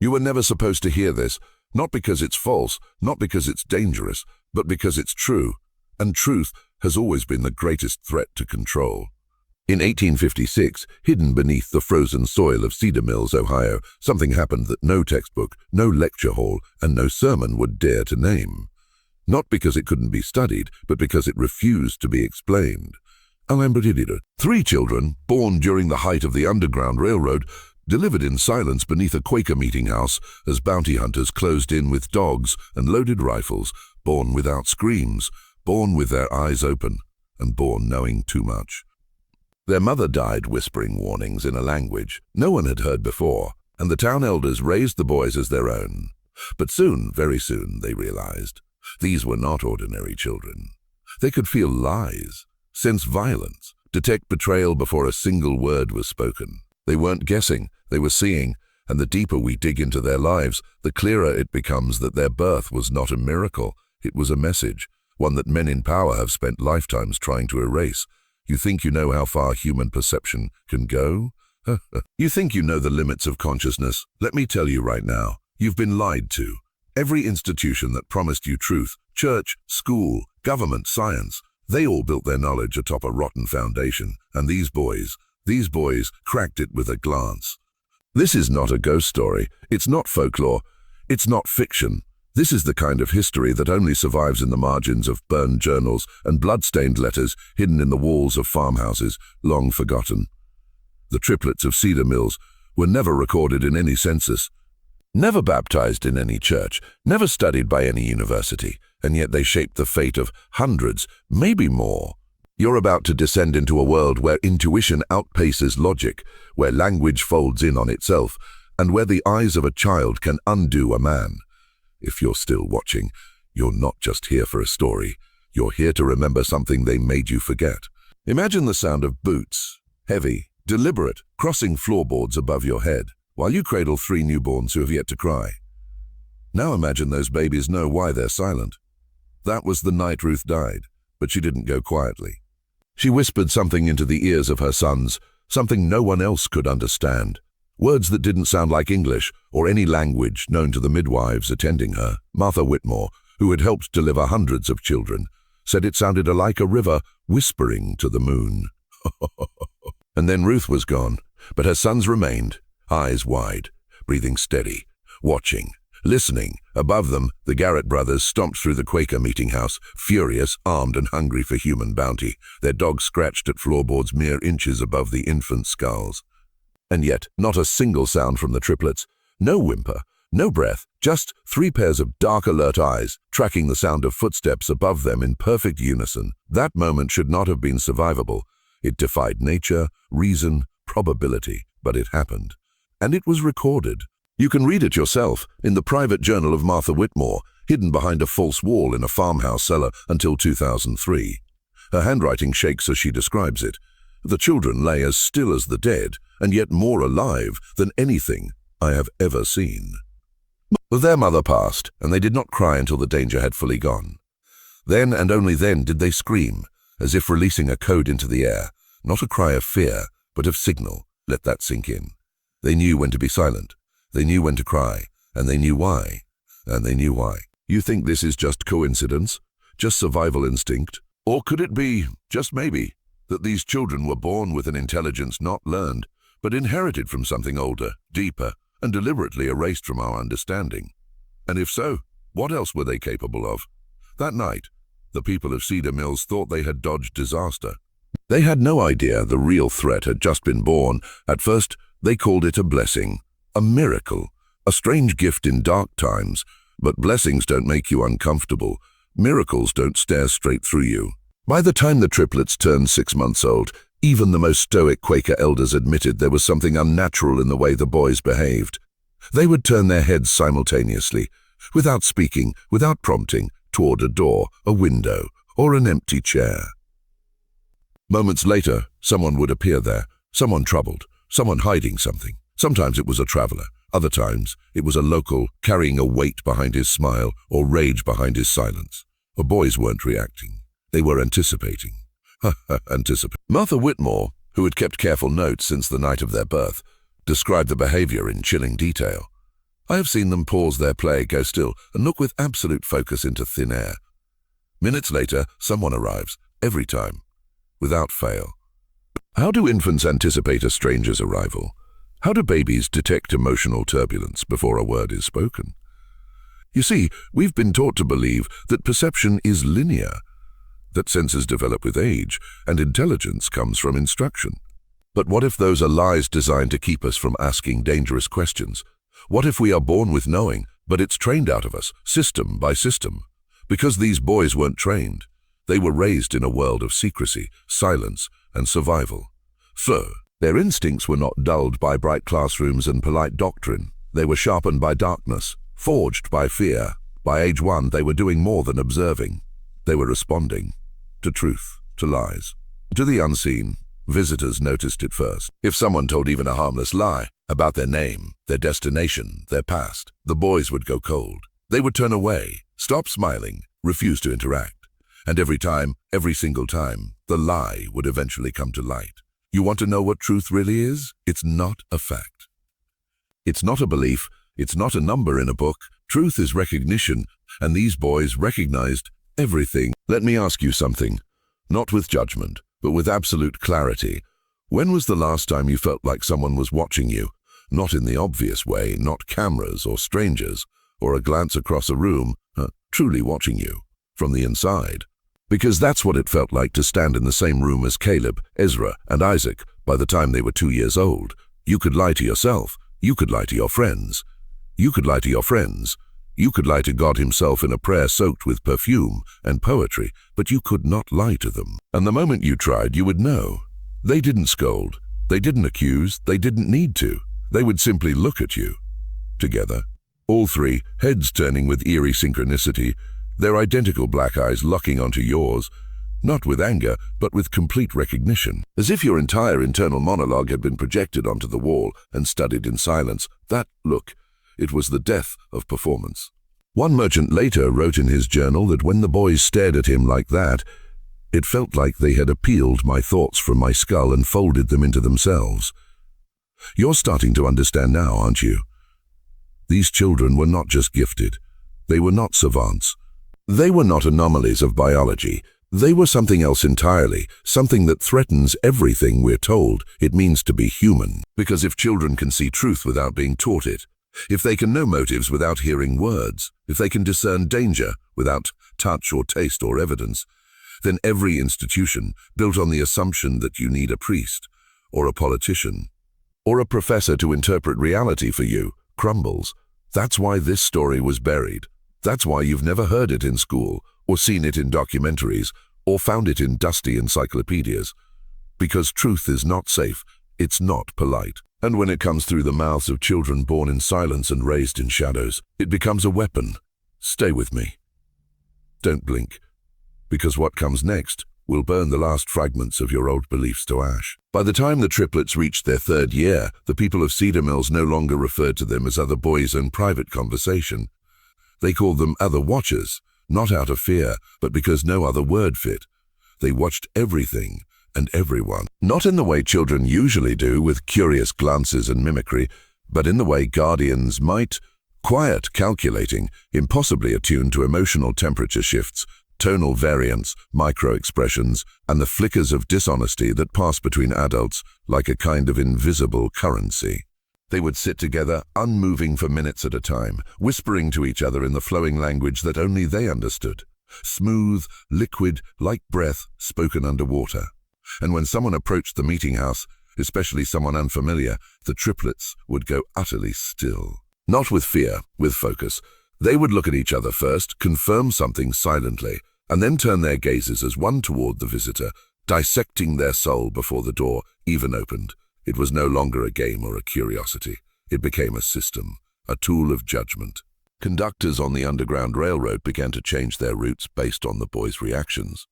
You were never supposed to hear this, not because it's false, not because it's dangerous, but because it's true. And truth has always been the greatest threat to control. In 1856, hidden beneath the frozen soil of Cedar Mills, Ohio, something happened that no textbook, no lecture hall, and no sermon would dare to name. Not because it couldn't be studied, but because it refused to be explained. 3 children, born during the height of the Underground Railroad, delivered in silence beneath a Quaker meeting house as bounty hunters closed in with dogs and loaded rifles, born without screams, born with their eyes open, and born knowing too much. Their mother died whispering warnings in a language no one had heard before, and the town elders raised the boys as their own. But soon, very soon, they realized, these were not ordinary children. They could feel lies, sense violence, detect betrayal before a single word was spoken. They weren't guessing, they were seeing, and the deeper we dig into their lives, the clearer it becomes that their birth was not a miracle. It was a message, one that men in power have spent lifetimes trying to erase. You think you know how far human perception can go? You think you know the limits of consciousness? Let me tell you right now, you've been lied to. Every institution that promised you truth, church, school, government, science, they all built their knowledge atop a rotten foundation, and these boys cracked it with a glance. This is not a ghost story, it's not folklore, it's not fiction. This is the kind of history that only survives in the margins of burned journals and blood-stained letters hidden in the walls of farmhouses, long forgotten. The triplets of Cedar Mills were never recorded in any census, never baptized in any church, never studied by any university, and yet they shaped the fate of hundreds, maybe more. You're about to descend into a world where intuition outpaces logic, where language folds in on itself, and where the eyes of a child can undo a man. If you're still watching, you're not just here for a story. You're here to remember something they made you forget. Imagine the sound of boots, heavy, deliberate, crossing floorboards above your head, while you cradle 3 newborns who have yet to cry. Now imagine those babies know why they're silent. That was the night Ruth died, but she didn't go quietly. She whispered something into the ears of her sons, something no one else could understand. Words that didn't sound like English or any language known to the midwives attending her. Martha Whitmore, who had helped deliver hundreds of children, said it sounded like a river whispering to the moon. And then Ruth was gone, but her sons remained, eyes wide, breathing steady, watching, listening. Above them, the Garrett brothers stomped through the Quaker meeting house, furious, armed and hungry for human bounty. Their dogs scratched at floorboards mere inches above the infant skulls. And yet, not a single sound from the triplets. No whimper, no breath, just 3 pairs of dark, alert eyes, tracking the sound of footsteps above them in perfect unison. That moment should not have been survivable. It defied nature, reason, probability, but it happened. And it was recorded. You can read it yourself in the private journal of Martha Whitmore, hidden behind a false wall in a farmhouse cellar until 2003. Her handwriting shakes as she describes it. The children lay as still as the dead, and yet more alive than anything I have ever seen. Their mother passed, and they did not cry until the danger had fully gone. Then and only then did they scream, as if releasing a code into the air, not a cry of fear, but of signal. Let that sink in. They knew when to be silent, they knew when to cry, and they knew why. And they knew why. You think this is just coincidence? Just survival instinct? Or could it be, just maybe, that these children were born with an intelligence not learned, but inherited from something older, deeper, and deliberately erased from our understanding? And if so, what else were they capable of? That night, the people of Cedar Mills thought they had dodged disaster. They had no idea the real threat had just been born. At first, they called it a blessing, a miracle, a strange gift in dark times. But blessings don't make you uncomfortable. Miracles don't stare straight through you. By the time the triplets turned 6 months old, even the most stoic Quaker elders admitted there was something unnatural in the way the boys behaved. They would turn their heads simultaneously, without speaking, without prompting, toward a door, a window, or an empty chair. Moments later, someone would appear there, someone troubled, someone hiding something. Sometimes it was a traveler. Other times, it was a local carrying a weight behind his smile or rage behind his silence. The boys weren't reacting. They were anticipating. Martha Whitmore, who had kept careful notes since the night of their birth, described the behavior in chilling detail. I have seen them pause their play, go still, and look with absolute focus into thin air. Minutes later, someone arrives, every time, without fail. How do infants anticipate a stranger's arrival? How do babies detect emotional turbulence before a word is spoken? You see, we've been taught to believe that perception is linear, that senses develop with age, and intelligence comes from instruction. But what if those are lies designed to keep us from asking dangerous questions? What if we are born with knowing, but it's trained out of us, system by system? Because these boys weren't trained. They were raised in a world of secrecy, silence, and survival. So, their instincts were not dulled by bright classrooms and polite doctrine. They were sharpened by darkness, forged by fear. By age 1, they were doing more than observing. They were responding to truth, to lies, to the unseen. Visitors noticed it first. If someone told even a harmless lie about their name, their destination, their past, the boys would go cold. They would turn away, stop smiling, refuse to interact. And every time, every single time, the lie would eventually come to light. You want to know what truth really is? It's not a fact. It's not a belief. It's not a number in a book. Truth is recognition, and these boys recognized everything. Let me ask you something, not with judgment, but with absolute clarity. When was the last time you felt like someone was watching you? Not in the obvious way, not cameras or strangers, or a glance across a room, truly watching you, from the inside. Because that's what it felt like to stand in the same room as Caleb, Ezra, and Isaac by the time they were 2 years old. You could lie to yourself. You could lie to your friends. You could lie to your friends. You could lie to God himself in a prayer soaked with perfume and poetry, but you could not lie to them. And the moment you tried, you would know. They didn't scold. They didn't accuse. They didn't need to. They would simply look at you. Together, all three, heads turning with eerie synchronicity, their identical black eyes locking onto yours, not with anger, but with complete recognition. As if your entire internal monologue had been projected onto the wall and studied in silence. That look, it was the death of performance. One merchant later wrote in his journal that when the boys stared at him like that, it felt like they had appealed my thoughts from my skull and folded them into themselves. You're starting to understand now, aren't you? These children were not just gifted. They were not savants. They were not anomalies of biology. They were something else entirely, something that threatens everything we're told it means to be human. Because if children can see truth without being taught it, if they can know motives without hearing words, if they can discern danger without touch or taste or evidence, then every institution built on the assumption that you need a priest or a politician or a professor to interpret reality for you crumbles. That's why this story was buried. That's why you've never heard it in school or seen it in documentaries or found it in dusty encyclopedias. Because truth is not safe, it's not polite. And when it comes through the mouths of children born in silence and raised in shadows, it becomes a weapon. Stay with me. Don't blink, because what comes next will burn the last fragments of your old beliefs to ash. By the time the triplets reached their 3rd year, the people of Cedar Mills no longer referred to them as other boys in private conversation. They called them other watchers, not out of fear, but because no other word fit. They watched everything and everyone, not in the way children usually do with curious glances and mimicry, but in the way guardians might, quiet, calculating, impossibly attuned to emotional temperature shifts, tonal variants, micro-expressions, and the flickers of dishonesty that pass between adults like a kind of invisible currency. They would sit together, unmoving for minutes at a time, whispering to each other in the flowing language that only they understood. Smooth, liquid, like breath, spoken underwater. And when someone approached the meeting house, especially someone unfamiliar, the triplets would go utterly still. Not with fear, with focus. They would look at each other first, confirm something silently, and then turn their gazes as one toward the visitor, dissecting their soul before the door even opened. It was no longer a game or a curiosity. It became a system, a tool of judgment. Conductors on the Underground Railroad began to change their routes based on the boys' reactions.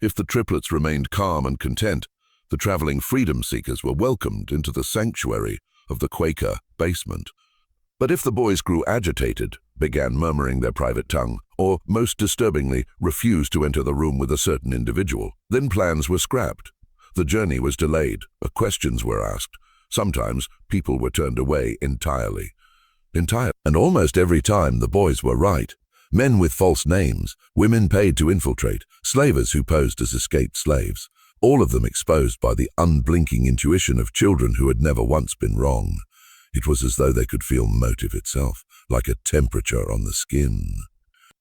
If the triplets remained calm and content, the traveling freedom seekers were welcomed into the sanctuary of the Quaker basement. But if the boys grew agitated, began murmuring their private tongue, or, most disturbingly, refused to enter the room with a certain individual, then plans were scrapped. The journey was delayed, questions were asked. Sometimes people were turned away entirely. Entire. And almost every time the boys were right. Men with false names, women paid to infiltrate, slavers who posed as escaped slaves, all of them exposed by the unblinking intuition of children who had never once been wrong. It was as though they could feel motive itself, like a temperature on the skin.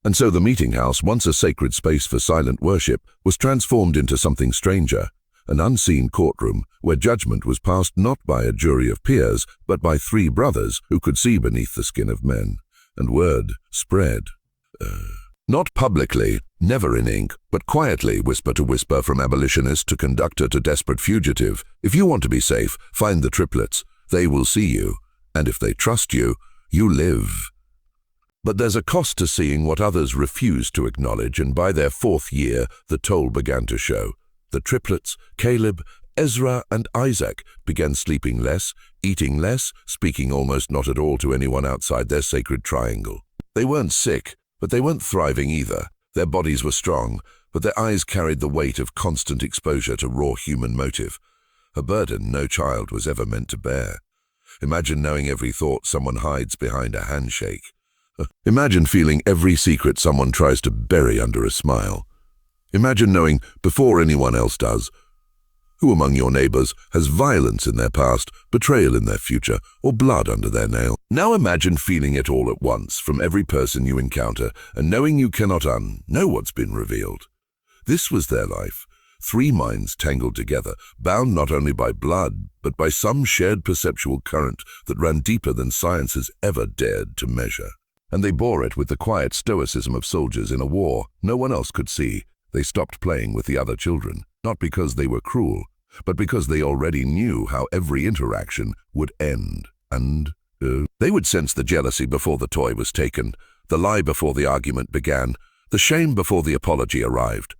And so the meeting house, once a sacred space for silent worship, was transformed into something stranger, an unseen courtroom where judgment was passed not by a jury of peers, but by three brothers who could see beneath the skin of men. And word spread. Not publicly, never in ink, but quietly, whisper to whisper, from abolitionist to conductor to desperate fugitive. If you want to be safe, find the Triplets. They will see you, and if they trust you, you live. But there's a cost to seeing what others refuse to acknowledge, and by their 4th year, the toll began to show. The Triplets, Caleb, Ezra, and Isaac, began sleeping less, eating less, speaking almost not at all to anyone outside their sacred triangle. They weren't sick, but they weren't thriving either. Their bodies were strong, but their eyes carried the weight of constant exposure to raw human motive, a burden no child was ever meant to bear. Imagine knowing every thought someone hides behind a handshake. Imagine feeling every secret someone tries to bury under a smile. Imagine knowing, before anyone else does, who among your neighbors has violence in their past, betrayal in their future, or blood under their nail. Now imagine feeling it all at once from every person you encounter, and knowing you cannot know what's been revealed. This was their life. 3 minds tangled together, bound not only by blood, but by some shared perceptual current that ran deeper than science has ever dared to measure. And they bore it with the quiet stoicism of soldiers in a war no one else could see. They stopped playing with the other children, not because they were cruel, but because they already knew how every interaction would end. And they would sense the jealousy before the toy was taken, the lie before the argument began, the shame before the apology arrived.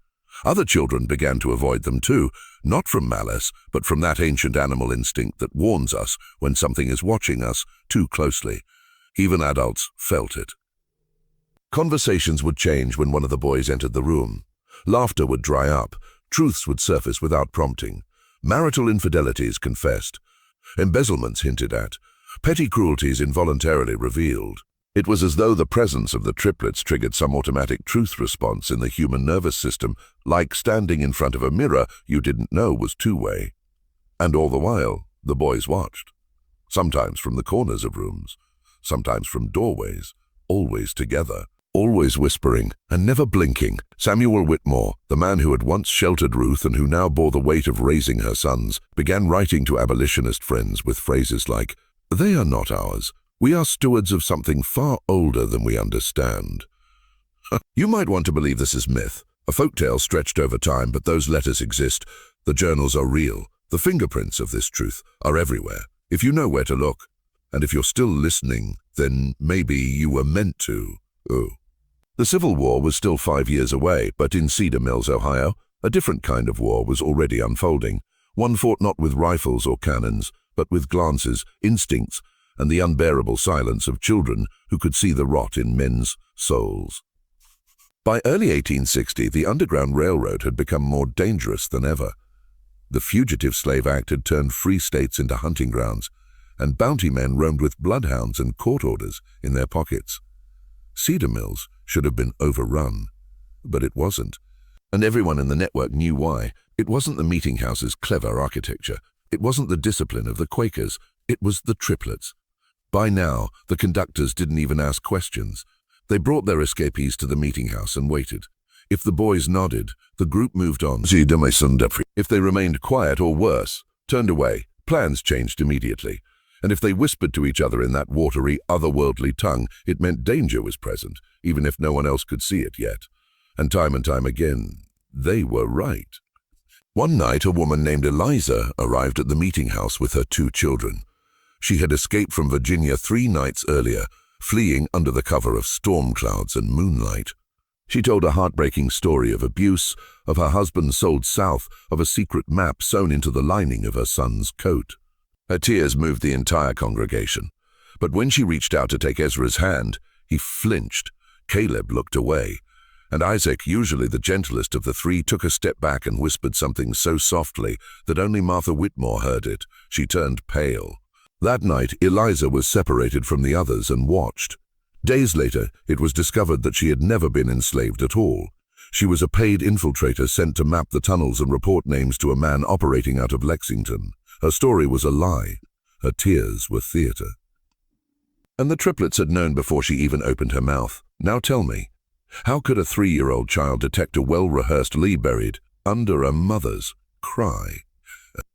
Other children began to avoid them too, not from malice, but from that ancient animal instinct that warns us when something is watching us too closely. Even adults felt it. Conversations would change when one of the boys entered the room. Laughter would dry up. Truths would surface without prompting. Marital infidelities confessed. Embezzlements hinted at. Petty cruelties involuntarily revealed. It was as though the presence of the Triplets triggered some automatic truth response in the human nervous system, like standing in front of a mirror you didn't know was two-way. And all the while, the boys watched. Sometimes from the corners of rooms, sometimes from doorways, always together, always whispering and never blinking. Samuel Whitmore, the man who had once sheltered Ruth and who now bore the weight of raising her sons, began writing to abolitionist friends with phrases like, "They are not ours. We are stewards of something far older than we understand." You might want to believe this is myth, a folktale stretched over time, but those letters exist. The journals are real. The fingerprints of this truth are everywhere, if you know where to look. And if you're still listening, then maybe you were meant to. The Civil War was still 5 years away, but in Cedar Mills, Ohio, a different kind of war was already unfolding. One fought not with rifles or cannons, but with glances, instincts, and the unbearable silence of children who could see the rot in men's souls. By early 1860, the Underground Railroad had become more dangerous than ever. The Fugitive Slave Act had turned free states into hunting grounds, and bounty men roamed with bloodhounds and court orders in their pockets. Cedar Mills should have been overrun, but it wasn't. And everyone in the network knew why. It wasn't the meeting house's clever architecture. It wasn't the discipline of the Quakers. It was the Triplets. By now, the conductors didn't even ask questions. They brought their escapees to the meeting house and waited. If the boys nodded, the group moved on. If they remained quiet or worse, turned away, plans changed immediately. And if they whispered to each other in that watery, otherworldly tongue, it meant danger was present, even if no one else could see it yet. And time again, they were right. One night, a woman named Eliza arrived at the meeting house with her 2 children. She had escaped from Virginia 3 nights earlier, fleeing under the cover of storm clouds and moonlight. She told a heartbreaking story of abuse, of her husband sold south, of a secret map sewn into the lining of her son's coat. Her tears moved the entire congregation. But when she reached out to take Ezra's hand, he flinched. Caleb looked away. And Isaac, usually the gentlest of the 3, took a step back and whispered something so softly that only Martha Whitmore heard it. She turned pale. That night, Eliza was separated from the others and watched. Days later, it was discovered that she had never been enslaved at all. She was a paid infiltrator sent to map the tunnels and report names to a man operating out of Lexington. Her story was a lie. Her tears were theater. And the triplets had known before she even opened her mouth. Now tell me, how could a 3-year-old child detect a well-rehearsed lie buried under a mother's cry?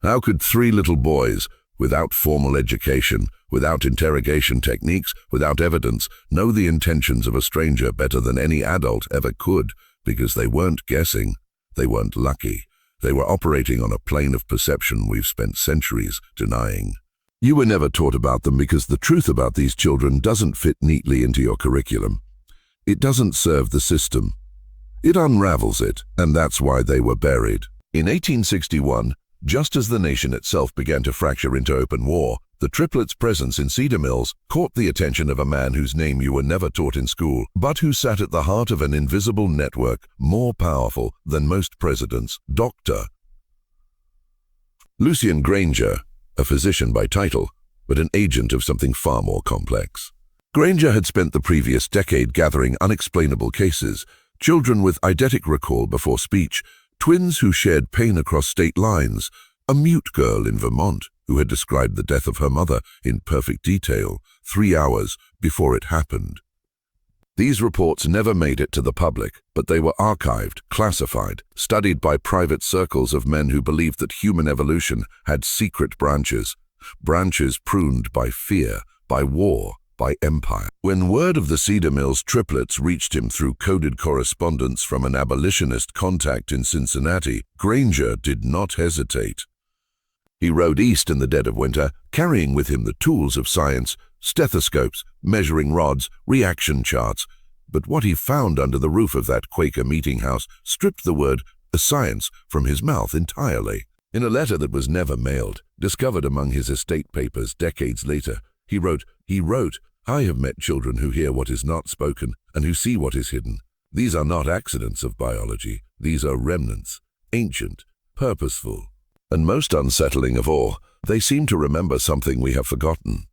How could 3 little boys, without formal education, without interrogation techniques, without evidence, know the intentions of a stranger better than any adult ever could? Because they weren't guessing, they weren't lucky. They were operating on a plane of perception we've spent centuries denying. You were never taught about them because the truth about these children doesn't fit neatly into your curriculum. It doesn't serve the system. It unravels it, and that's why they were buried. In 1861, just as the nation itself began to fracture into open war, the triplets' presence in Cedar Mills caught the attention of a man whose name you were never taught in school, but who sat at the heart of an invisible network more powerful than most presidents, Dr. Lucian Granger, a physician by title, but an agent of something far more complex. Granger had spent the previous decade gathering unexplainable cases, children with eidetic recall before speech, twins who shared pain across state lines, a mute girl in Vermont who had described the death of her mother in perfect detail 3 hours before it happened. These reports never made it to the public, but they were archived, classified, studied by private circles of men who believed that human evolution had secret branches pruned by fear, by war, by empire. When word of the Cedar Mills triplets reached him through coded correspondence from an abolitionist contact in Cincinnati, Granger did not hesitate. He rode east in the dead of winter, carrying with him the tools of science, stethoscopes, measuring rods, reaction charts. But what he found under the roof of that Quaker meeting house stripped the word science from his mouth entirely. In a letter that was never mailed, discovered among his estate papers decades later, he wrote, "I have met children who hear what is not spoken and who see what is hidden. These are not accidents of biology. These are remnants, ancient, purposeful. And most unsettling of all, they seem to remember something we have forgotten."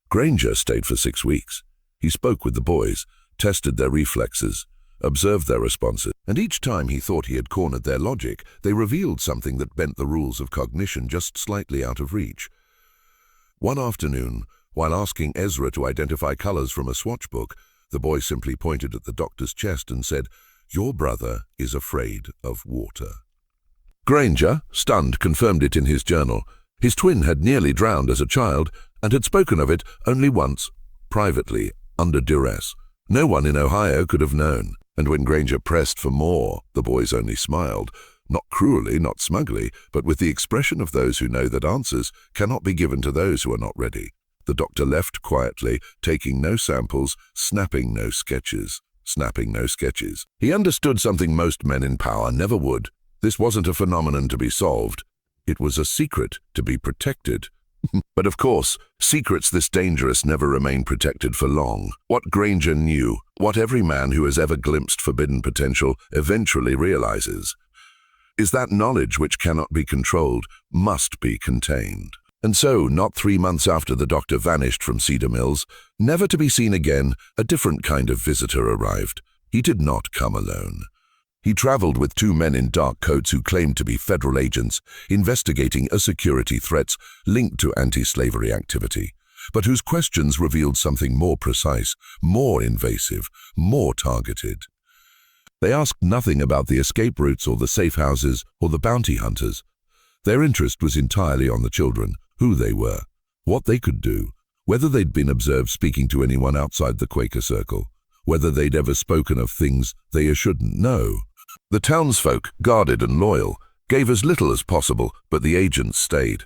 Granger stayed for 6 weeks. He spoke with the boys, tested their reflexes, observed their responses, and each time he thought he had cornered their logic, they revealed something that bent the rules of cognition just slightly out of reach. One afternoon, while asking Ezra to identify colors from a swatch book, the boy simply pointed at the doctor's chest and said, "Your brother is afraid of water." Granger, stunned, confirmed it in his journal. His twin had nearly drowned as a child and had spoken of it only once, privately, under duress. No one in Ohio could have known. And when Granger pressed for more, the boys only smiled, not cruelly, not smugly, but with the expression of those who know that answers cannot be given to those who are not ready. The doctor left quietly, taking no samples, snapping no sketches. He understood something most men in power never would. This wasn't a phenomenon to be solved. It was a secret to be protected. But of course, secrets this dangerous never remain protected for long. What Granger knew, what every man who has ever glimpsed forbidden potential eventually realizes, is that knowledge which cannot be controlled must be contained. And so, not 3 months after the doctor vanished from Cedar Mills, never to be seen again, a different kind of visitor arrived. He did not come alone. He traveled with 2 men in dark coats who claimed to be federal agents investigating security threats linked to anti-slavery activity, but whose questions revealed something more precise, more invasive, more targeted. They asked nothing about the escape routes or the safe houses or the bounty hunters. Their interest was entirely on the children, who they were, what they could do, whether they'd been observed speaking to anyone outside the Quaker circle, whether they'd ever spoken of things they shouldn't know. The townsfolk, guarded and loyal, gave as little as possible, but the agents stayed.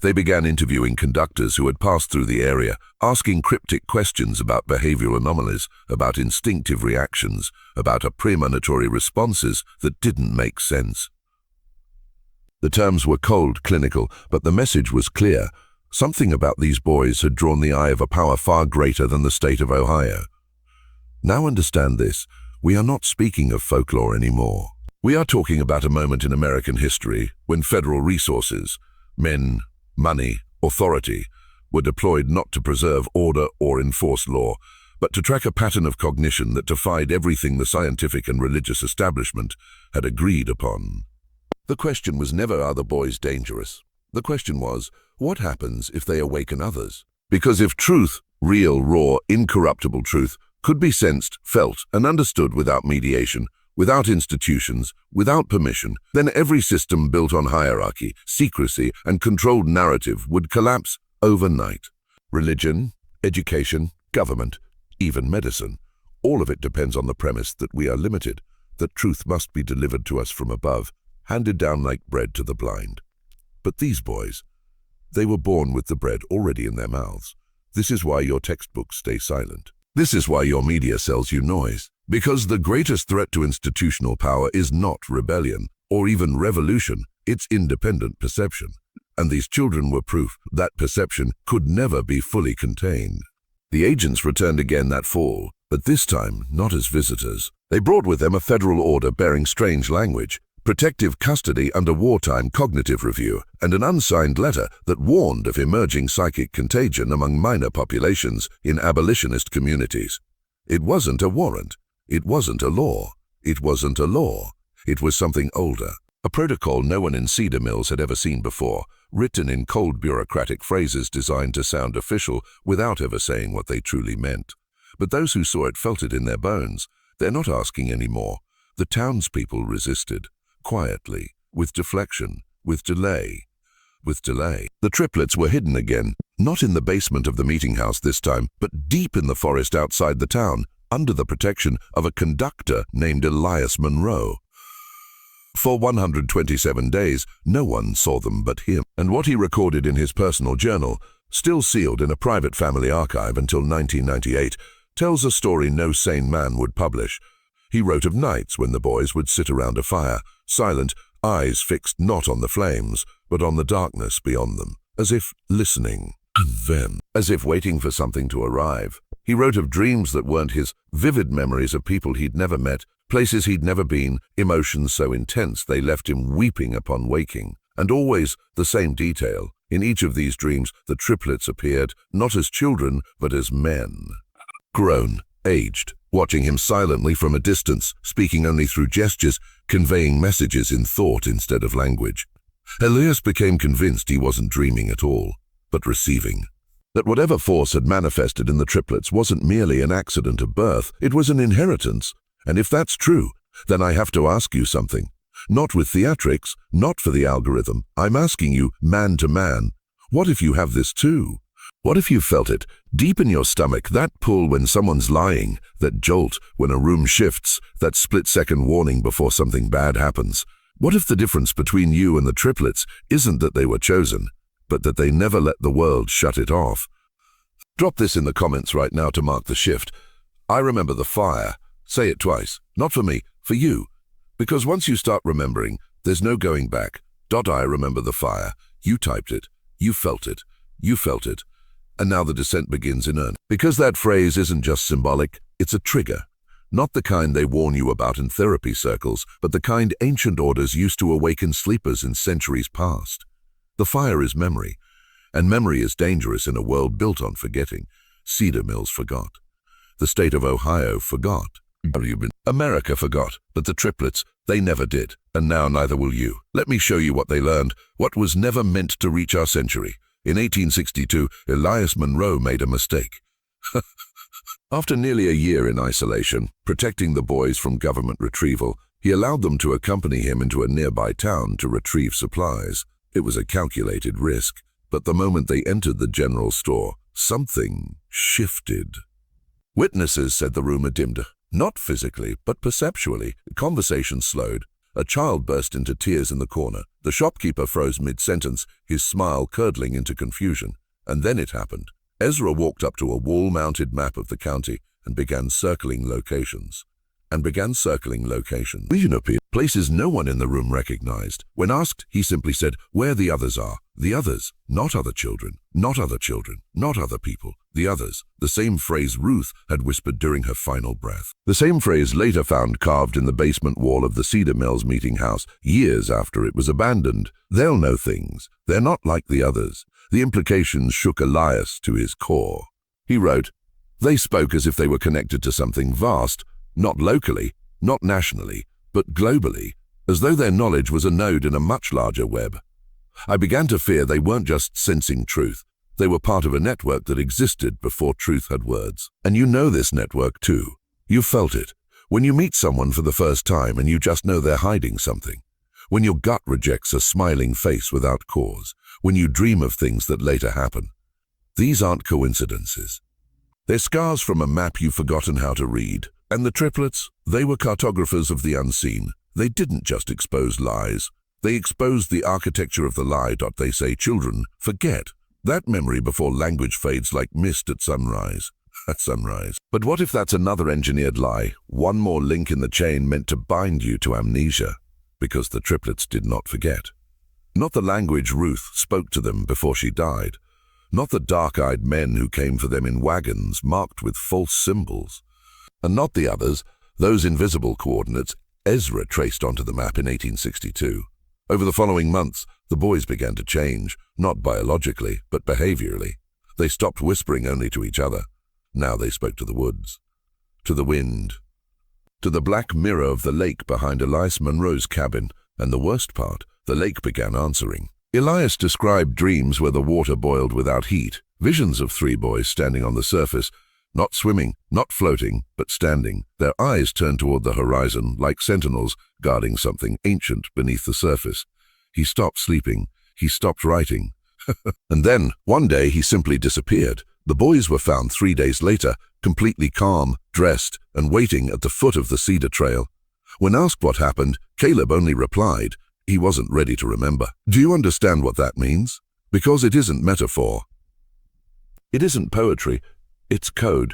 They began interviewing conductors who had passed through the area, asking cryptic questions about behavioral anomalies, about instinctive reactions, about premonitory responses that didn't make sense. The terms were cold, clinical, but the message was clear. Something about these boys had drawn the eye of a power far greater than the state of Ohio. Now understand this. We are not speaking of folklore anymore. We are talking about a moment in American history when federal resources, men, money, authority, were deployed not to preserve order or enforce law, but to track a pattern of cognition that defied everything the scientific and religious establishment had agreed upon. The question was never, are the boys dangerous? The question was, what happens if they awaken others? Because if truth, real, raw, incorruptible truth, could be sensed, felt, and understood without mediation, without institutions, without permission, then every system built on hierarchy, secrecy, and controlled narrative would collapse overnight. Religion, education, government, even medicine, all of it depends on the premise that we are limited, that truth must be delivered to us from above, handed down like bread to the blind. But these boys, they were born with the bread already in their mouths. This is why your textbooks stay silent. This is why your media sells you noise. Because the greatest threat to institutional power is not rebellion, or even revolution, it's independent perception. And these children were proof that perception could never be fully contained. The agents returned again that fall, but this time not as visitors. They brought with them a federal order bearing strange language, protective custody under wartime cognitive review, and an unsigned letter that warned of emerging psychic contagion among minor populations in abolitionist communities. It wasn't a warrant. It wasn't a law. It wasn't a law. It was something older. A protocol no one in Cedar Mills had ever seen before, written in cold bureaucratic phrases designed to sound official without ever saying what they truly meant. But those who saw it felt it in their bones. They're not asking anymore. The townspeople resisted. Quietly, with deflection, with delay. The triplets were hidden again, not in the basement of the meeting house this time, but deep in the forest outside the town, under the protection of a conductor named Elias Monroe. For 127 days, no one saw them but him, and what he recorded in his personal journal, still sealed in a private family archive until 1998, tells a story no sane man would publish. He wrote of nights when the boys would sit around a fire, silent, eyes fixed not on the flames, but on the darkness beyond them, as if listening, and then, as if waiting for something to arrive. He wrote of dreams that weren't his, vivid memories of people he'd never met, places he'd never been, emotions so intense they left him weeping upon waking. And always the same detail. In each of these dreams, the triplets appeared, not as children, but as men. Grown, aged, watching him silently from a distance, speaking only through gestures, conveying messages in thought instead of language. Elias became convinced he wasn't dreaming at all, but receiving. That whatever force had manifested in the triplets wasn't merely an accident of birth, it was an inheritance. And if that's true, then I have to ask you something. Not with theatrics, not for the algorithm. I'm asking you, man to man. What if you have this too? What if you felt it, deep in your stomach, that pull when someone's lying, that jolt when a room shifts, that split-second warning before something bad happens? What if the difference between you and the triplets isn't that they were chosen, but that they never let the world shut it off? Drop this in the comments right now to mark the shift. I remember the fire. Say it twice. Not for me, for you. Because once you start remembering, there's no going back. I remember the fire. You typed it. You felt it. You felt it. And now the descent begins in earnest. Because that phrase isn't just symbolic, it's a trigger. Not the kind they warn you about in therapy circles, but the kind ancient orders used to awaken sleepers in centuries past. The fire is memory, and memory is dangerous in a world built on forgetting. Cedar Mills forgot. The state of Ohio forgot. America forgot, but the triplets, they never did, and now neither will you. Let me show you what they learned, what was never meant to reach our century. In 1862, Elias Monroe made a mistake. After nearly a year in isolation, protecting the boys from government retrieval, he allowed them to accompany him into a nearby town to retrieve supplies. It was a calculated risk, but the moment they entered the general store, something shifted. Witnesses said the rumor dimmed. Not physically, but perceptually. The conversation slowed. A child burst into tears in the corner. The shopkeeper froze mid-sentence, his smile curdling into confusion. And then it happened. Ezra walked up to a wall-mounted map of the county and began circling locations. Vision appeared. Places no one in the room recognized. When asked, he simply said, "Where the others are. The others, not other children, not other children, not other people. The others." The same phrase Ruth had whispered during her final breath. The same phrase later found carved in the basement wall of the Cedar Mills meeting house, years after it was abandoned. They'll know things. They're not like the others. The implications shook Elias to his core. He wrote, "They spoke as if they were connected to something vast, not locally, not nationally, but globally, as though their knowledge was a node in a much larger web. I began to fear they weren't just sensing truth. They were part of a network that existed before truth had words. And you know this network too. You felt it. When you meet someone for the first time and you just know they're hiding something. When your gut rejects a smiling face without cause. When you dream of things that later happen. These aren't coincidences. They're scars from a map you've forgotten how to read. And the triplets, they were cartographers of the unseen. They didn't just expose lies. They exposed the architecture of the lie. They say, children, forget. That memory before language fades like mist at sunrise. At sunrise. But what if that's another engineered lie? One more link in the chain meant to bind you to amnesia. Because the triplets did not forget. Not the language Ruth spoke to them before she died. Not the dark-eyed men who came for them in wagons marked with false symbols. And not the others, those invisible coordinates Ezra traced onto the map in 1862. Over the following months, the boys began to change, not biologically, but behaviorally. They stopped whispering only to each other. Now they spoke to the woods, to the wind, to the black mirror of the lake behind Elias Munro's cabin, and the worst part, the lake began answering. Elias described dreams where the water boiled without heat, visions of three boys standing on the surface, not swimming, not floating, but standing, their eyes turned toward the horizon like sentinels guarding something ancient beneath the surface. He stopped sleeping. He stopped writing. And then, one day, he simply disappeared. The boys were found 3 days later, completely calm, dressed, and waiting at the foot of the cedar trail. When asked what happened, Caleb only replied, he wasn't ready to remember. Do you understand what that means? Because it isn't metaphor. It isn't poetry. It's code.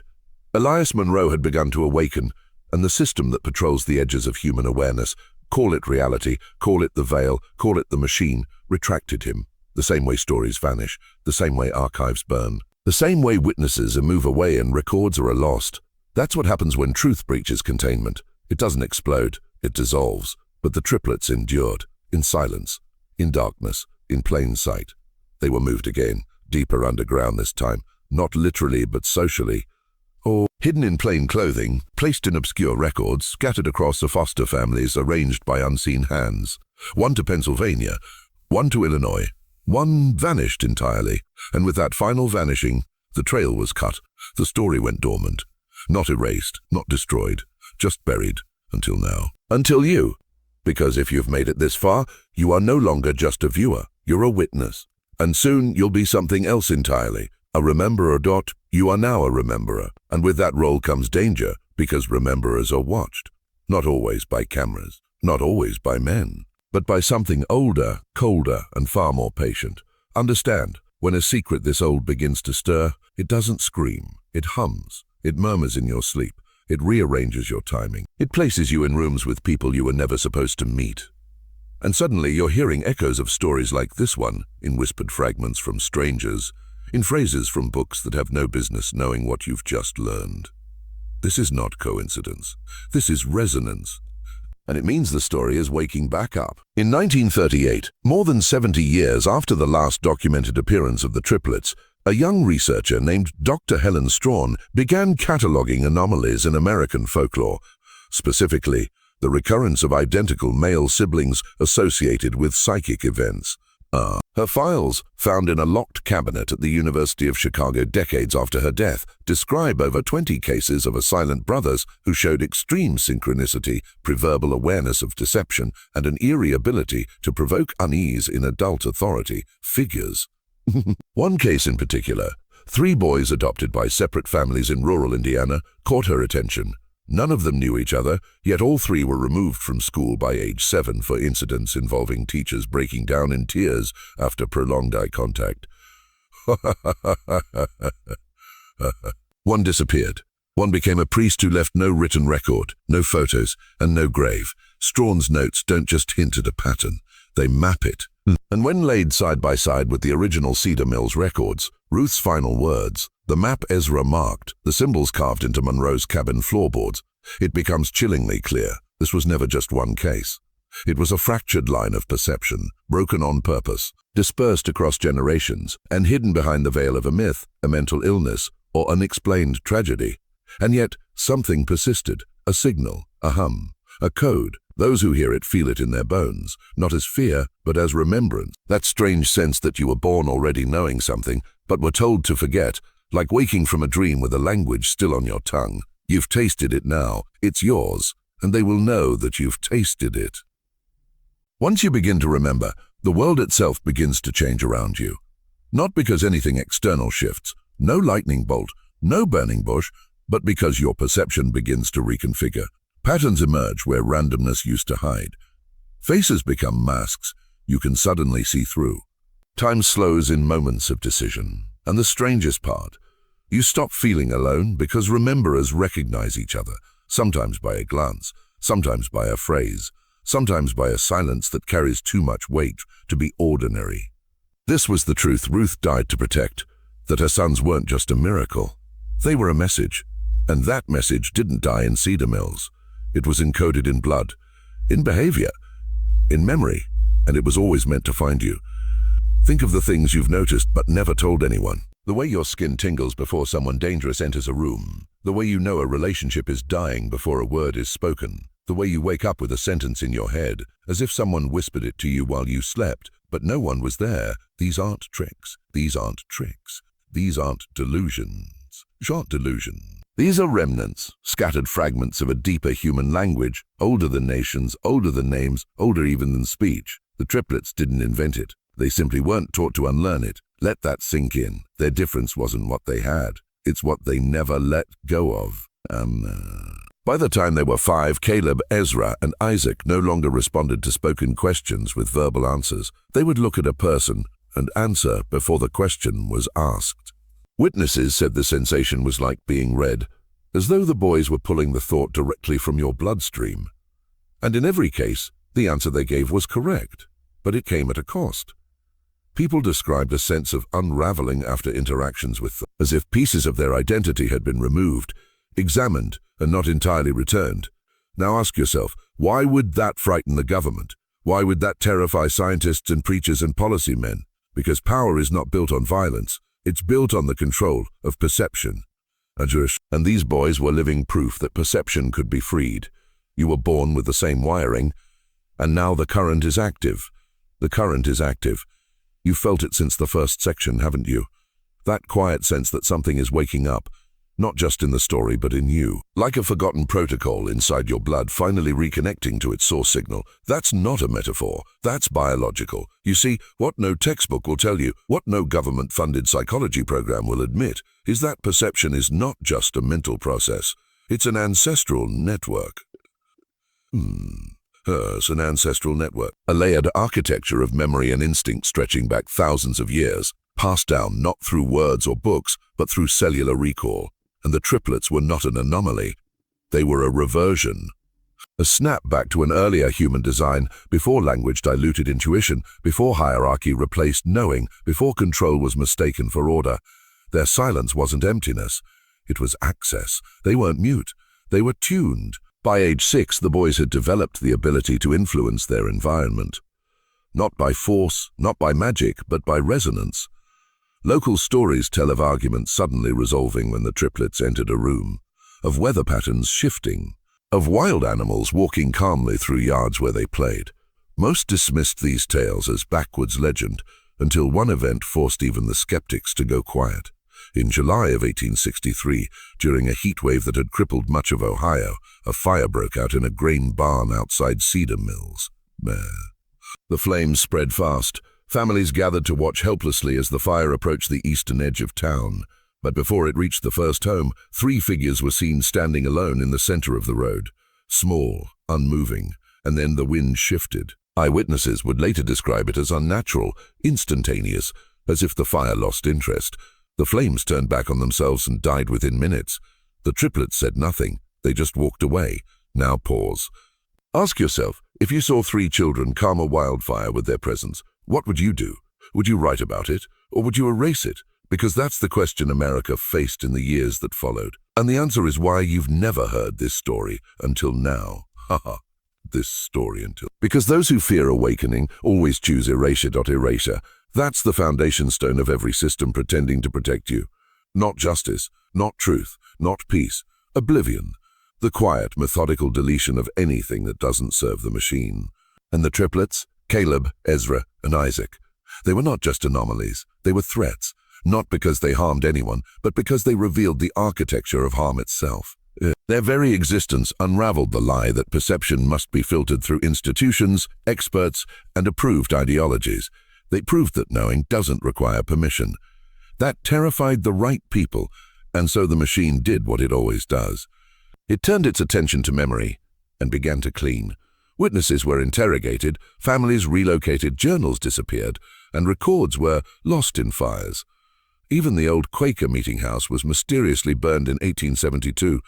Elias Munro had begun to awaken, and the system that patrols the edges of human awareness, call it reality, call it the veil, call it the machine, retracted him. The same way stories vanish, the same way archives burn, the same way witnesses move away and records are lost. That's what happens when truth breaches containment. It doesn't explode, it dissolves. But the triplets endured, in silence, in darkness, in plain sight. They were moved again, deeper underground this time, not literally but socially, or hidden in plain clothing, placed in obscure records, scattered across the foster families arranged by unseen hands. One to Pennsylvania, one to Illinois. One vanished entirely, and with that final vanishing, the trail was cut. The story went dormant. Not erased, not destroyed, just buried, until now. Until you. Because if you've made it this far, you are no longer just a viewer, you're a witness. And soon you'll be something else entirely. A rememberer. You are now a rememberer. And with that role comes danger, because rememberers are watched. Not always by cameras, not always by men, but by something older, colder, and far more patient. Understand, when a secret this old begins to stir, it doesn't scream, it hums, it murmurs in your sleep, it rearranges your timing. It places you in rooms with people you were never supposed to meet. And suddenly you're hearing echoes of stories like this one, in whispered fragments from strangers, in phrases from books that have no business knowing what you've just learned. This is not coincidence. This is resonance. And it means the story is waking back up. In 1938, more than 70 years after the last documented appearance of the triplets, a young researcher named Dr. Helen Strawn began cataloging anomalies in American folklore, specifically the recurrence of identical male siblings associated with psychic events. Her files, found in a locked cabinet at the University of Chicago decades after her death, describe over 20 cases of silent brothers who showed extreme synchronicity, preverbal awareness of deception, and an eerie ability to provoke unease in adult authority figures. One case in particular, 3 boys adopted by separate families in rural Indiana, caught her attention. None of them knew each other, yet all 3 were removed from school by age 7 for incidents involving teachers breaking down in tears after prolonged eye contact. One disappeared. One became a priest who left no written record, no photos, and no grave. Strawn's notes don't just hint at a pattern, they map it. And when laid side by side with the original Cedar Mills records, Ruth's final words, the map Ezra marked, the symbols carved into Munro's cabin floorboards, it becomes chillingly clear this was never just one case. It was a fractured line of perception, broken on purpose, dispersed across generations, and hidden behind the veil of a myth, a mental illness, or unexplained tragedy. And yet, something persisted, a signal, a hum, a code. Those who hear it feel it in their bones, not as fear, but as remembrance. That strange sense that you were born already knowing something, but were told to forget, like waking from a dream with a language still on your tongue. You've tasted it now, it's yours, and they will know that you've tasted it. Once you begin to remember, the world itself begins to change around you. Not because anything external shifts, no lightning bolt, no burning bush, but because your perception begins to reconfigure. Patterns emerge where randomness used to hide. Faces become masks you can suddenly see through. Time slows in moments of decision. And the strangest part, you stop feeling alone because rememberers recognize each other, sometimes by a glance, sometimes by a phrase, sometimes by a silence that carries too much weight to be ordinary. This was the truth Ruth died to protect, that her sons weren't just a miracle. They were a message, and that message didn't die in cedar mills. It was encoded in blood, in behavior, in memory, and it was always meant to find you. Think of the things you've noticed but never told anyone. The way your skin tingles before someone dangerous enters a room. The way you know a relationship is dying before a word is spoken. The way you wake up with a sentence in your head, as if someone whispered it to you while you slept, but no one was there. These aren't tricks. These aren't tricks. These aren't delusions. Short delusion. These are remnants, scattered fragments of a deeper human language, older than nations, older than names, older even than speech. The triplets didn't invent it. They simply weren't taught to unlearn it. Let that sink in. Their difference wasn't what they had. It's what they never let go of. By the time they were 5, Caleb, Ezra, and Isaac no longer responded to spoken questions with verbal answers. They would look at a person and answer before the question was asked. Witnesses said the sensation was like being read, as though the boys were pulling the thought directly from your bloodstream. And in every case, the answer they gave was correct, but it came at a cost. People described a sense of unraveling after interactions with them, as if pieces of their identity had been removed, examined, and not entirely returned. Now ask yourself, why would that frighten the government? Why would that terrify scientists and preachers and policy men? Because power is not built on violence. It's built on the control of perception. And these boys were living proof that perception could be freed. You were born with the same wiring, and now the current is active. The current is active. You've felt it since the first section, haven't you? That quiet sense that something is waking up, not just in the story but in you. Like a forgotten protocol inside your blood finally reconnecting to its source signal. That's not a metaphor. That's biological. You see, what no textbook will tell you, what no government-funded psychology program will admit, is that perception is not just a mental process. It's an ancestral network. It's an ancestral network. A layered architecture of memory and instinct stretching back thousands of years, passed down not through words or books, but through cellular recall. And the triplets were not an anomaly. They were a reversion. A snap back to an earlier human design, before language diluted intuition, before hierarchy replaced knowing, before control was mistaken for order. Their silence wasn't emptiness. It was access. They weren't mute. They were tuned. By age 6, the boys had developed the ability to influence their environment. Not by force, not by magic, but by resonance. Local stories tell of arguments suddenly resolving when the triplets entered a room, of weather patterns shifting, of wild animals walking calmly through yards where they played. Most dismissed these tales as backwards legend until one event forced even the skeptics to go quiet. In July of 1863, during a heat wave that had crippled much of Ohio, a fire broke out in a grain barn outside cedar mills. The flames spread fast. Families gathered to watch helplessly as the fire approached the eastern edge of town. But before it reached the first home, 3 figures were seen standing alone in the center of the road. Small, unmoving, and then the wind shifted. Eyewitnesses would later describe it as unnatural, instantaneous, as if the fire lost interest. The flames turned back on themselves and died within minutes. The triplets said nothing. They just walked away. Now pause. Ask yourself, if you saw 3 children calm a wildfire with their presence, what would you do? Would you write about it, or would you erase it? Because that's the question America faced in the years that followed. And the answer is why you've never heard this story until now. Haha. this story until. Because those who fear awakening always choose erasure. That's the foundation stone of every system pretending to protect you. Not justice, not truth, not peace. Oblivion. The quiet, methodical deletion of anything that doesn't serve the machine. And the triplets, Caleb, Ezra, and Isaac. They were not just anomalies. They were threats. Not because they harmed anyone, but because they revealed the architecture of harm itself. Their very existence unraveled the lie that perception must be filtered through institutions, experts, and approved ideologies. They proved that knowing doesn't require permission. That terrified the right people, and so the machine did what it always does. It turned its attention to memory and began to clean. Witnesses were interrogated, families relocated, journals disappeared, and records were lost in fires. Even the old Quaker meeting house was mysteriously burned in 1872.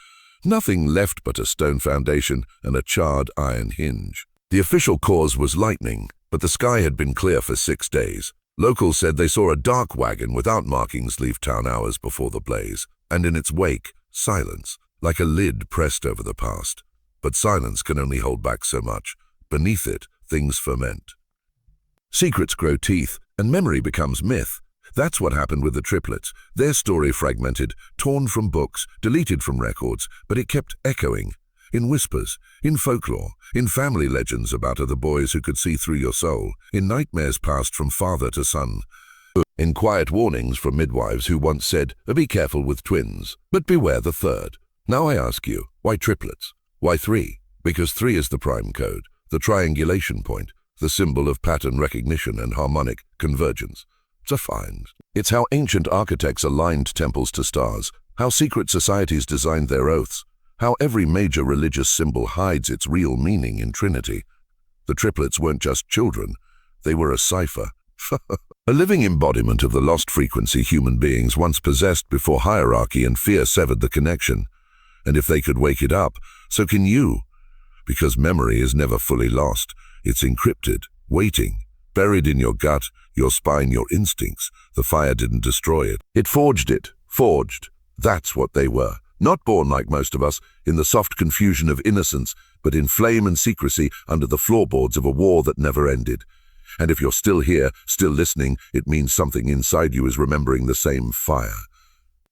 Nothing left but a stone foundation and a charred iron hinge. The official cause was lightning, but the sky had been clear for 6 days. Locals said they saw a dark wagon without markings leave town hours before the blaze, and in its wake, silence, like a lid pressed over the past. But silence can only hold back so much. Beneath it, things ferment. Secrets grow teeth, and memory becomes myth. That's what happened with the triplets. Their story fragmented, torn from books, deleted from records, but it kept echoing. In whispers, in folklore, in family legends about other boys who could see through your soul, in nightmares passed from father to son, in quiet warnings from midwives who once said, "Be careful with twins, but beware the third." Now I ask you, why triplets? Why 3? Because 3 is the prime code, the triangulation point, the symbol of pattern recognition and harmonic convergence. It's a find. It's how ancient architects aligned temples to stars, how secret societies designed their oaths, how every major religious symbol hides its real meaning in Trinity. The triplets weren't just children, they were a cipher. A living embodiment of the lost frequency human beings once possessed before hierarchy and fear severed the connection. And if they could wake it up, so can you. Because memory is never fully lost. It's encrypted, waiting, buried in your gut, your spine, your instincts. The fire didn't destroy it. It forged it. Forged. That's what they were. Not born like most of us, in the soft confusion of innocence, but in flame and secrecy under the floorboards of a war that never ended. And if you're still here, still listening, it means something inside you is remembering the same fire.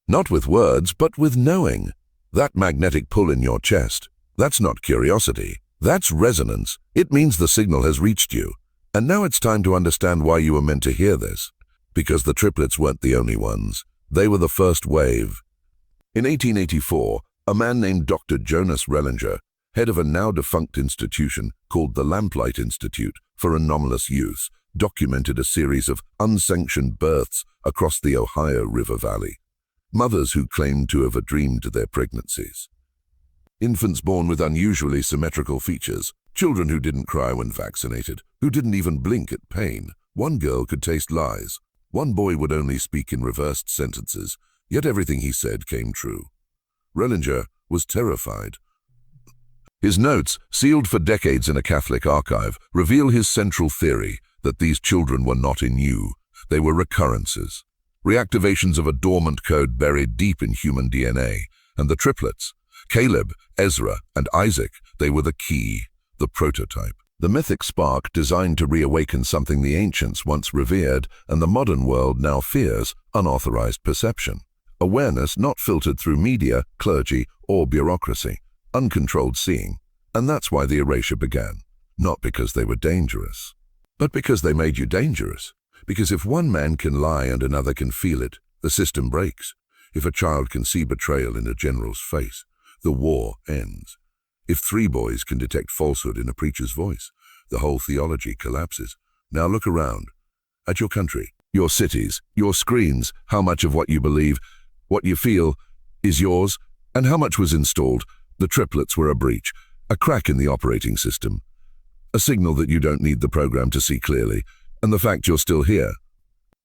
Not with words, but with knowing. That magnetic pull in your chest, that's not curiosity. That's resonance. It means the signal has reached you. And now it's time to understand why you were meant to hear this. Because the triplets weren't the only ones. They were the first wave. In 1884, a man named Dr. Jonas Rellinger, head of a now-defunct institution called the Lamplight Institute for Anomalous Youth, documented a series of unsanctioned births across the Ohio River Valley. Mothers who claimed to have dreamed their pregnancies. Infants born with unusually symmetrical features. Children who didn't cry when vaccinated, who didn't even blink at pain. One girl could taste lies. One boy would only speak in reversed sentences, yet everything he said came true. Rellinger was terrified. His notes, sealed for decades in a Catholic archive, reveal his central theory that these children were not in you. They were recurrences. Reactivations of a dormant code buried deep in human DNA. And the triplets, Caleb, Ezra, and Isaac, they were the key, the prototype. The mythic spark designed to reawaken something the ancients once revered and the modern world now fears: unauthorized perception. Awareness not filtered through media, clergy, or bureaucracy. Uncontrolled seeing. And that's why the erasure began. Not because they were dangerous, but because they made you dangerous. Because if one man can lie and another can feel it, the system breaks. If a child can see betrayal in a general's face, the war ends. If 3 boys can detect falsehood in a preacher's voice, the whole theology collapses. Now look around. At your country, your cities, your screens, how much of what you believe, what you feel, is yours, and how much was installed. The triplets were a breach, a crack in the operating system, a signal that you don't need the program to see clearly, and the fact you're still here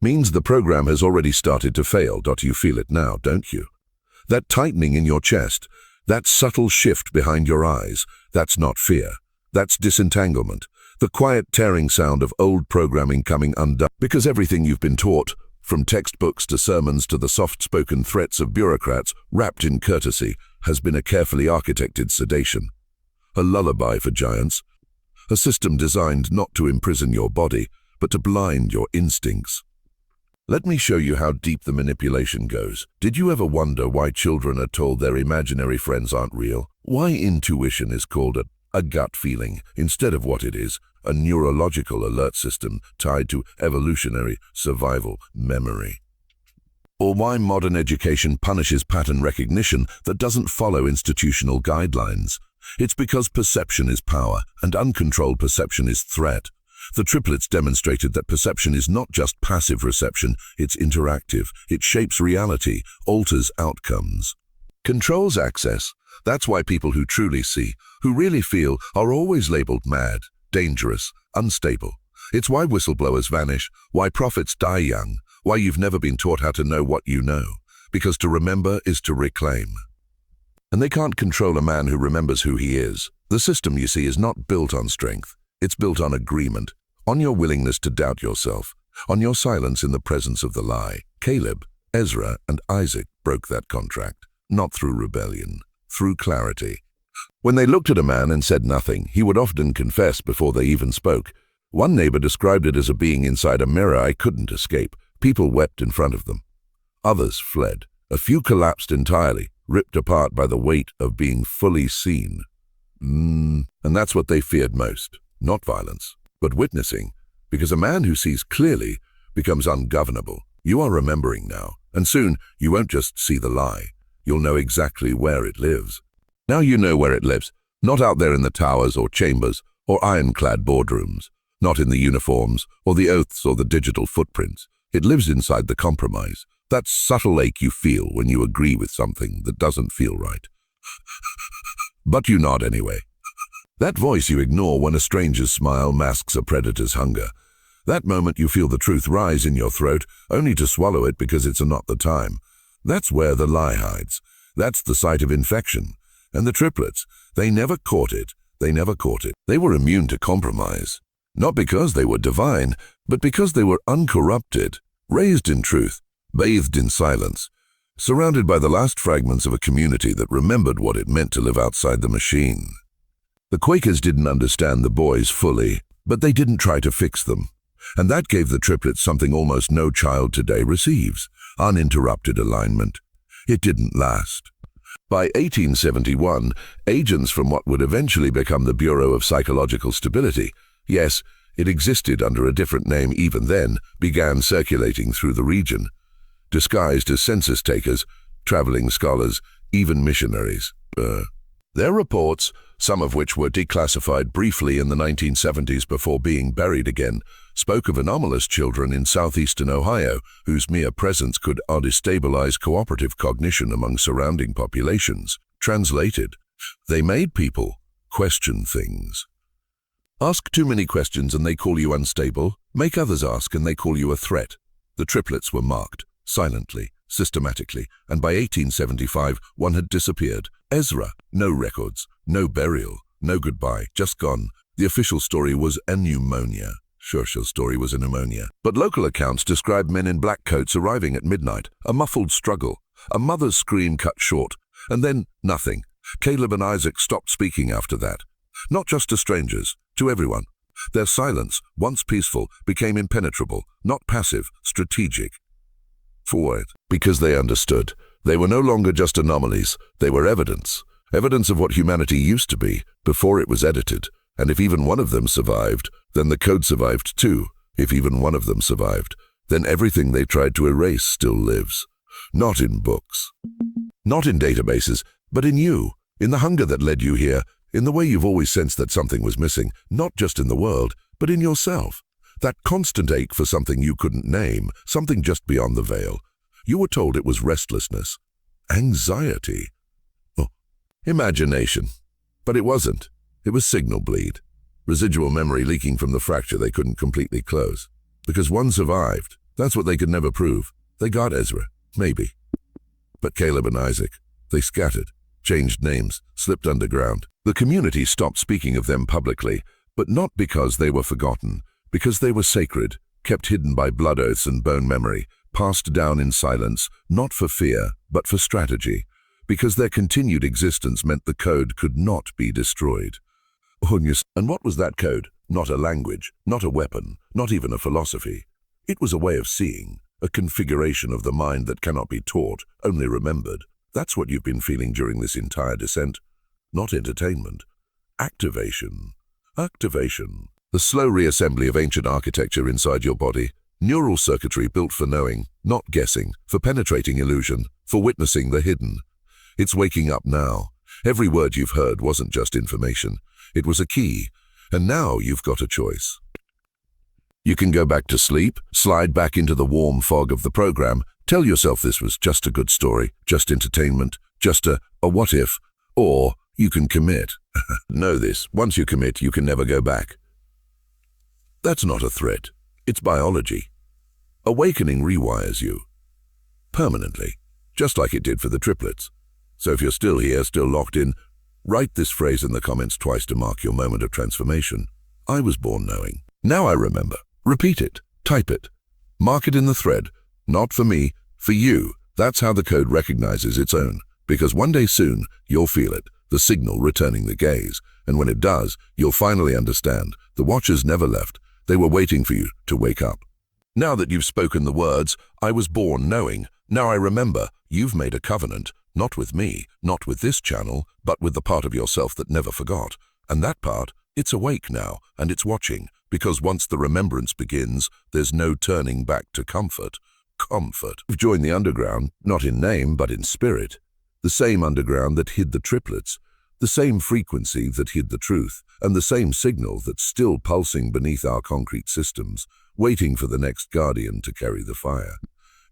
means the program has already started to fail. You feel it now, don't you? That tightening in your chest, that subtle shift behind your eyes, that's not fear. That's disentanglement, the quiet tearing sound of old programming coming undone. Because everything you've been taught, from textbooks to sermons to the soft-spoken threats of bureaucrats wrapped in courtesy, has been a carefully architected sedation. A lullaby for giants, a system designed not to imprison your body, but to blind your instincts. Let me show you how deep the manipulation goes. Did you ever wonder why children are told their imaginary friends aren't real? Why intuition is called a gut feeling instead of what it is, a neurological alert system tied to evolutionary survival memory? Or why modern education punishes pattern recognition that doesn't follow institutional guidelines? It's because perception is power and uncontrolled perception is threat. The triplets demonstrated that perception is not just passive reception, it's interactive. It shapes reality, alters outcomes, controls access. That's why people who truly see, who really feel, are always labeled mad, dangerous, unstable. It's why whistleblowers vanish, why prophets die young, why you've never been taught how to know what you know. Because to remember is to reclaim. And they can't control a man who remembers who he is. The system, you see, is not built on strength. It's built on agreement, on your willingness to doubt yourself, on your silence in the presence of the lie. Caleb, Ezra, and Isaac broke that contract, not through rebellion, through clarity. When they looked at a man and said nothing, he would often confess before they even spoke. One neighbor described it as a being inside a mirror I couldn't escape. People wept in front of them. Others fled. A few collapsed entirely, ripped apart by the weight of being fully seen. And that's what they feared most. Not violence, but witnessing, because a man who sees clearly becomes ungovernable. You are remembering now, and soon you won't just see the lie. You'll know exactly where it lives. Now you know where it lives, not out there in the towers or chambers or ironclad boardrooms, not in the uniforms or the oaths or the digital footprints. It lives inside the compromise, that subtle ache you feel when you agree with something that doesn't feel right. But you nod anyway. That voice you ignore when a stranger's smile masks a predator's hunger. That moment you feel the truth rise in your throat, only to swallow it because it's not the time. That's where the lie hides. That's the site of infection. And the triplets, they never caught it. They never caught it. They were immune to compromise. Not because they were divine, but because they were uncorrupted, raised in truth, bathed in silence, surrounded by the last fragments of a community that remembered what it meant to live outside the machine. The Quakers didn't understand the boys fully, but they didn't try to fix them. And that gave the triplets something almost no child today receives: uninterrupted alignment. It didn't last. By 1871, agents from what would eventually become the Bureau of Psychological Stability, yes, it existed under a different name even then, began circulating through the region, disguised as census takers, traveling scholars, even missionaries. Their reports, some of which were declassified briefly in the 1970s before being buried again, spoke of anomalous children in southeastern Ohio whose mere presence could destabilize cooperative cognition among surrounding populations. Translated, they made people question things. Ask too many questions and they call you unstable. Make others ask and they call you a threat. The triplets were marked, silently, systematically, and by 1875, one had disappeared. Ezra, no records, no burial, no goodbye, just gone. The official story was a pneumonia. Churchill's story was a pneumonia. But local accounts describe men in black coats arriving at midnight, a muffled struggle, a mother's scream cut short, and then nothing. Caleb and Isaac stopped speaking after that. Not just to strangers, to everyone. Their silence, once peaceful, became impenetrable, not passive, strategic. For what? Because they understood. They were no longer just anomalies, they were evidence. Evidence of what humanity used to be, before it was edited. And if even one of them survived, then the code survived too. If even one of them survived, then everything they tried to erase still lives. Not in books. Not in databases, but in you, in the hunger that led you here, in the way you've always sensed that something was missing, not just in the world, but in yourself. That constant ache for something you couldn't name, something just beyond the veil. You were told it was restlessness, anxiety, imagination. But it wasn't. It was signal bleed, residual memory leaking from the fracture they couldn't completely close. Because one survived. That's what they could never prove. They got Ezra, maybe. But Caleb and Isaac, they scattered, changed names, slipped underground. The community stopped speaking of them publicly, but not because they were forgotten, because they were sacred, kept hidden by blood oaths and bone memory, passed down in silence, not for fear, but for strategy, because their continued existence meant the code could not be destroyed. And what was that code? Not a language, not a weapon, not even a philosophy. It was a way of seeing, a configuration of the mind that cannot be taught, only remembered. That's what you've been feeling during this entire descent. Not entertainment. Activation. Activation. The slow reassembly of ancient architecture inside your body. Neural circuitry built for knowing, not guessing, for penetrating illusion, for witnessing the hidden. It's waking up now. Every word you've heard wasn't just information. It was a key. And now you've got a choice. You can go back to sleep, slide back into the warm fog of the program, tell yourself this was just a good story, just entertainment, just a what if, or you can commit. Know this, once you commit, you can never go back. That's not a threat. It's biology. Awakening rewires you. Permanently, just like it did for the triplets. So if you're still here, still locked in, write this phrase in the comments twice to mark your moment of transformation. I was born knowing. Now I remember. Repeat it. Type it. Mark it in the thread. Not for me, for you. That's how the code recognizes its own. Because one day soon, you'll feel it, the signal returning the gaze. And when it does, you'll finally understand. The watchers never left. They were waiting for you to wake up. Now that you've spoken the words, I was born knowing. Now I remember, you've made a covenant. Not with me, not with this channel, but with the part of yourself that never forgot. And that part, it's awake now, and it's watching, because once the remembrance begins, there's no turning back to comfort. Comfort. You've joined the underground, not in name, but in spirit. The same underground that hid the triplets, the same frequency that hid the truth, and the same signal that's still pulsing beneath our concrete systems, waiting for the next guardian to carry the fire.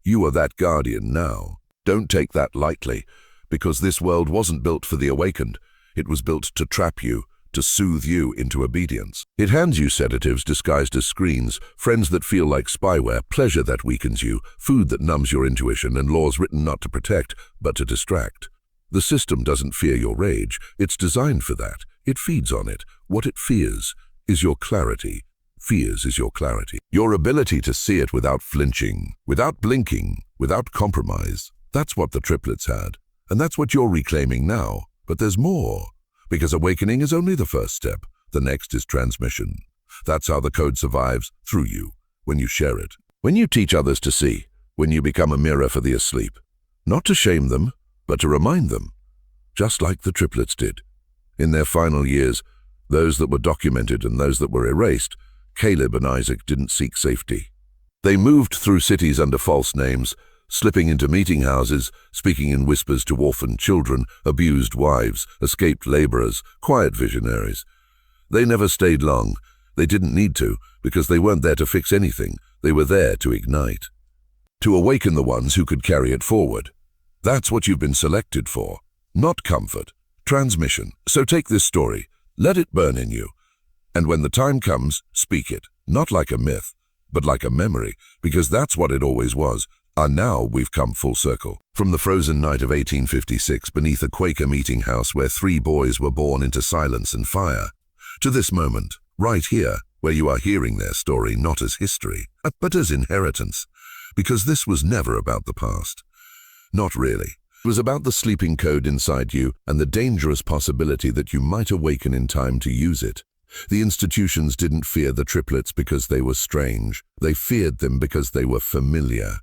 You are that guardian now. Don't take that lightly, because this world wasn't built for the awakened. It was built to trap you, to soothe you into obedience. It hands you sedatives disguised as screens, friends that feel like spyware, pleasure that weakens you, food that numbs your intuition, and laws written not to protect, but to distract. The system doesn't fear your rage. It's designed for that. It feeds on it. What it fears is your clarity. Fears is your clarity. Your ability to see it without flinching, without blinking, without compromise. That's what the triplets had. And that's what you're reclaiming now. But there's more. Because awakening is only the first step. The next is transmission. That's how the code survives, through you, when you share it. When you teach others to see, when you become a mirror for the asleep. Not to shame them, but to remind them. Just like the triplets did. In their final years, those that were documented and those that were erased, Caleb and Isaac didn't seek safety. They moved through cities under false names, slipping into meeting houses, speaking in whispers to orphaned children, abused wives, escaped laborers, quiet visionaries. They never stayed long. They didn't need to, because they weren't there to fix anything. They were there to ignite. To awaken the ones who could carry it forward. That's what you've been selected for. Not comfort. Transmission. So take this story. Let it burn in you. And when the time comes, speak it. Not like a myth, but like a memory, because that's what it always was. And now we've come full circle. From the frozen night of 1856 beneath a Quaker meeting house where 3 boys were born into silence and fire, to this moment, right here, where you are hearing their story not as history, but as inheritance. Because this was never about the past. Not really. It was about the sleeping code inside you and the dangerous possibility that you might awaken in time to use it. The institutions didn't fear the triplets because they were strange. They feared them because they were familiar.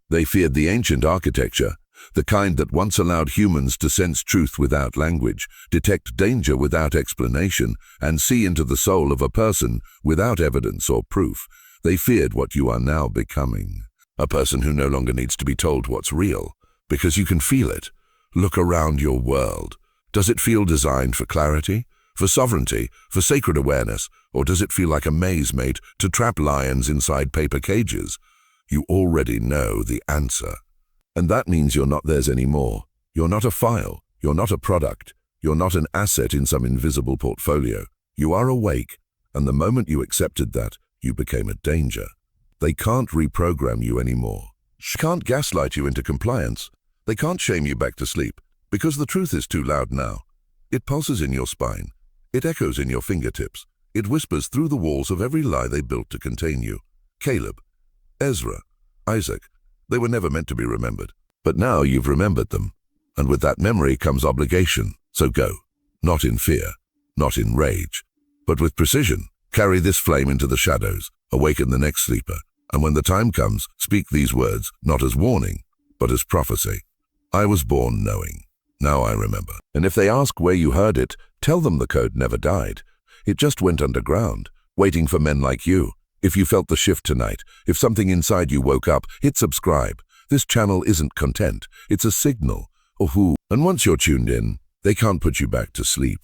They feared the ancient architecture, the kind that once allowed humans to sense truth without language, detect danger without explanation, and see into the soul of a person without evidence or proof. They feared what you are now becoming. A person who no longer needs to be told what's real, because you can feel it. Look around your world. Does it feel designed for clarity, for sovereignty, for sacred awareness, or does it feel like a maze made to trap lions inside paper cages? You already know the answer. And that means you're not theirs anymore. You're not a file. You're not a product. You're not an asset in some invisible portfolio. You are awake, and the moment you accepted that, you became a danger. They can't reprogram you anymore. Can't gaslight you into compliance. They can't shame you back to sleep, because the truth is too loud now. It pulses in your spine. It echoes in your fingertips. It whispers through the walls of every lie they built to contain you. Caleb, Ezra, Isaac, they were never meant to be remembered. But now you've remembered them. And with that memory comes obligation. So go. Not in fear. not in rage, but with precision. Carry this flame into the shadows, awaken the next sleeper, and when the time comes, speak these words, not as warning, but as prophecy. I was born knowing. Now I remember. And if they ask where you heard it, tell them the code never died. It just went underground, waiting for men like you. If you felt the shift tonight, if something inside you woke up, hit subscribe. This channel isn't content, it's a signal. And once you're tuned in, they can't put you back to sleep.